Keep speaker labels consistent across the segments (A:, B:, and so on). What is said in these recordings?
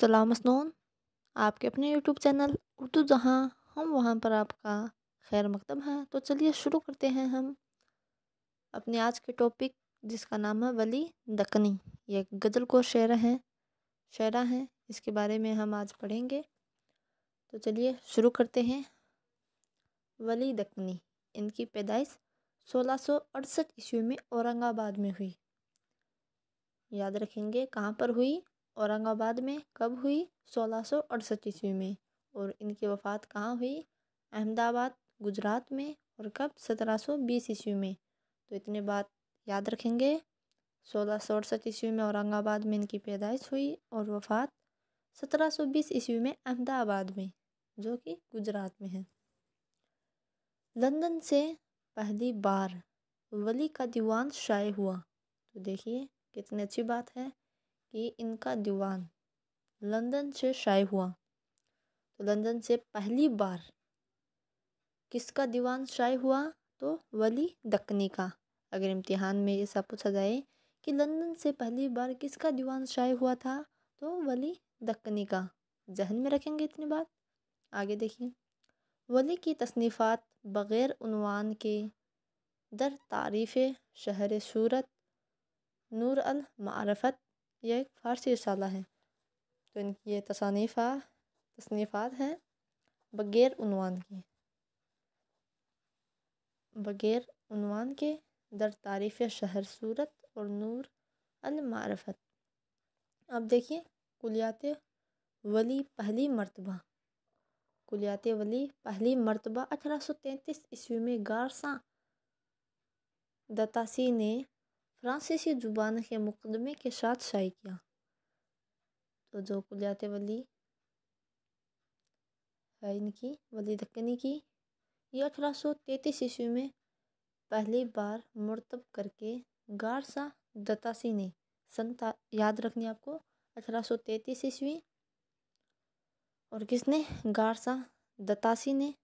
A: इस्तला मसनून आपके अपने YouTube channel Urdu जहाँ हम वहाँ पर आपका खैर मकदम है। तो चलिए शुरू करते हैं हम अपने आज के टॉपिक, जिसका नाम है वली दक्कनी। ये एक गज़ल को शायरा हैं, इसके बारे में हम आज पढ़ेंगे। तो चलिए शुरू करते हैं। वली दक्कनी, इनकी पैदाइश 1668 ईस्वी में औरंगाबाद में हुई। याद रखेंगे कहाँ पर हुई, औरंगाबाद में। कब हुई? 1668 ईस्वी में। और इनकी वफ़ात कहाँ हुई? अहमदाबाद, गुजरात में। और कब? 1720 ईस्वी में। तो इतने बात याद रखेंगे। 1668 ईस्वी में औरंगाबाद में इनकी पैदाइश हुई और वफ़ात 1720 ईस्वी में अहमदाबाद में, जो कि गुजरात में है। लंदन से पहली बार वली का दीवान शाये हुआ। तो देखिए कितनी अच्छी बात है कि इनका दीवान लंदन से शाये हुआ। तो लंदन से पहली बार किसका दीवान शाये हुआ? तो वली दक्कनी का। अगर इम्तिहान में ऐसा पूछा जाए कि लंदन से पहली बार किसका दीवान शाये हुआ था, तो वली दक्कनी का। जहन में रखेंगे इतनी बात। आगे देखिए। वली की तसनीफ़ात बग़ैर उन्वान के दर तारीफ़ शहर सूरत, नूर अल मारफत, यह एक फ़ारसी रिसाला है। तो इनकी ये तसनीफ़ात हैं बग़ैर उन्वान के दर तारीफ़ शहर सूरत और नूर अल मारफत। अब देखिए कुलियात वली पहली मर्तबा 1833 ईस्वी में गारसा दतासी ने फ्रांसीसी ज़ुबान के मुकदमे के साथ शाये किया। तो जो कुलियात वली है इनकी, वली दक्कनी की, ये 1833 ईस्वी में पहली बार मुरतब करके गारसा दतासी ने याद रखनी आपको 1833 ईस्वी। और किसने? गारसा दतासी ने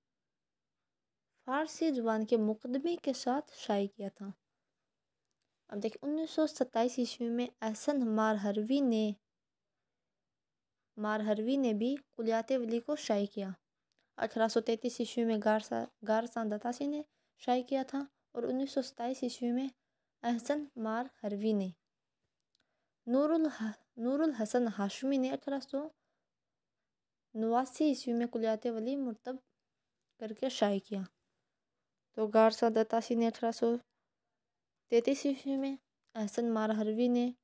A: फ़ारसी ज़ुबान के मुकदमे के साथ शाये किया था। अब देखिए 1927 ईस्वी में एहसन मारहरवी ने भी कुलियात वली को शाये किया। 1833 ईस्वी में गारसा दतासी ने शाये किया था और 1927 ईस्वी में एहसन मारहरवी ने। नूरुल हसन हाशमी ने 1889 ईस्वी में कुलियात वली मुरतब करके शाये किया। तो गारसा दतासी ने 1833 ईस्वी में, एहसन मारहरवी ने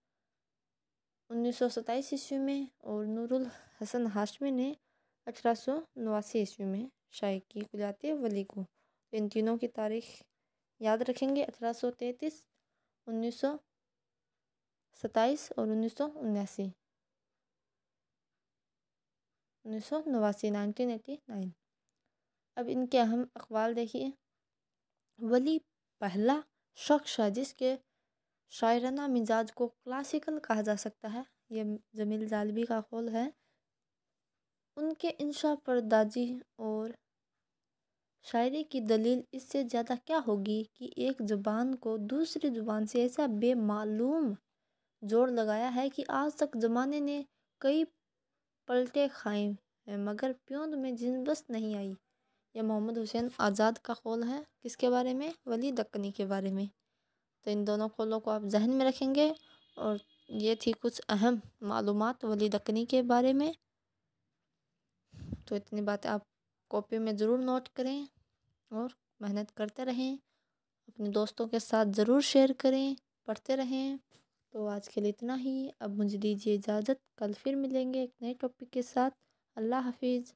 A: 1927 ईस्वी में और नूरुल हसन हाशमी ने 1889 ईस्वी में शाये की कुलियात वली को। इन तीनों की तारीख याद रखेंगे, 1833, 1927 और 1989। अब इनके अहम अक़वाल देखिए। वली पहला शख्स है जिसके शायराना मिजाज को क्लासिकल कहा जा सकता है। ये जमील जालबी का कौल है। उनके इंशा परदाजी और शायरी की दलील इससे ज़्यादा क्या होगी कि एक ज़ुबान को दूसरी ज़ुबान से ऐसा बेमालूम जोड़ लगाया है कि आज तक ज़माने ने कई पलटे खाए हैं मगर प्योंद में जिनबस नहीं आई। यह मोहम्मद हुसैन आज़ाद का कौल है। किसके बारे में? वली दक्कनी के बारे में। तो इन दोनों कौलों को आप जहन में रखेंगे। और ये थी कुछ अहम मालूमात वली दक्कनी के बारे में। तो इतनी बातें आप कॉपी में ज़रूर नोट करें और मेहनत करते रहें। अपने दोस्तों के साथ ज़रूर शेयर करें, पढ़ते रहें। तो आज के लिए इतना ही। अब मुझे दीजिए इजाज़त। कल फिर मिलेंगे एक नए टॉपिक के साथ। अल्लाह हाफिज़।